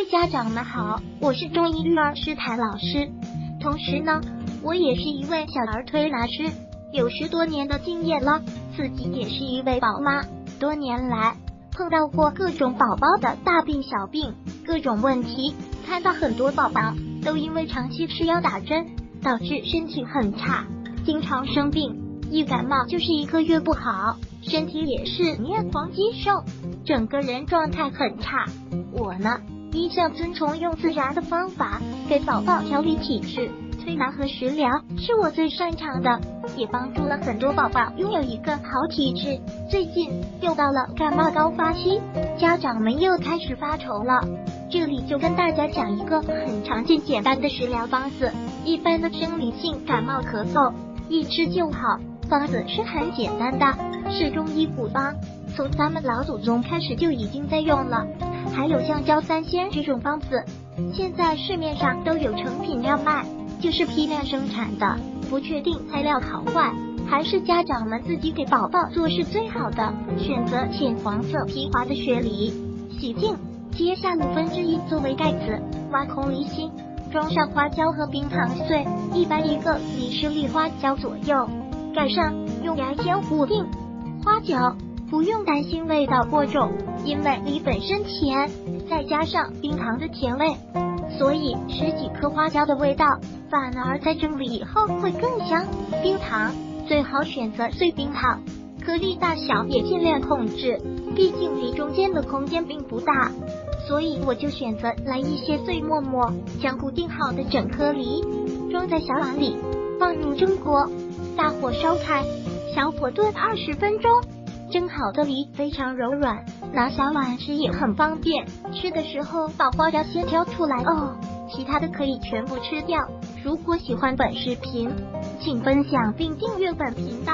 位家长们好，我是中医育儿师谭老师，同时呢，我也是一位小儿推拿师，有10多年的经验了，自己也是一位宝妈，多年来碰到过各种宝宝的大病小病，各种问题，看到很多宝宝都因为长期吃药打针，导致身体很差，经常生病，一感冒就是1个月不好，身体也是面黄肌瘦，整个人状态很差。我呢，一向遵从用自然的方法给宝宝调理体质，推拿和食疗是我最擅长的，也帮助了很多宝宝拥有一个好体质。最近又到了感冒高发期，家长们又开始发愁了。这里就跟大家讲一个很常见简单的食疗方子，一般的生理性感冒咳嗽一吃就好，方子是很简单的，是中医古方，从咱们老祖宗开始就已经在用了。还有像焦三仙这种方子，现在市面上都有成品要卖，就是批量生产的，不确定材料好坏，还是家长们自己给宝宝做是最好的。选择浅黄色皮滑的雪梨，洗净，切下1/5作为盖子，挖空梨心，装上花椒和冰糖碎，一般1个梨10粒花椒左右，盖上，用牙签捂定。花椒不用担心味道过重，因为梨本身甜，再加上冰糖的甜味，所以10几颗花椒的味道反而在蒸理以后会更香。冰糖最好选择碎冰糖，颗粒大小也尽量控制，毕竟梨中间的空间并不大，所以我就选择来一些碎沫沫，将固定好的整颗梨装在小碗里，放入蒸锅，大火烧开，小火炖20分钟。蒸好的梨非常柔软，拿小碗吃也很方便，吃的时候把花椒先挑出来哦，其他的可以全部吃掉。如果喜欢本视频，请分享并订阅本频道。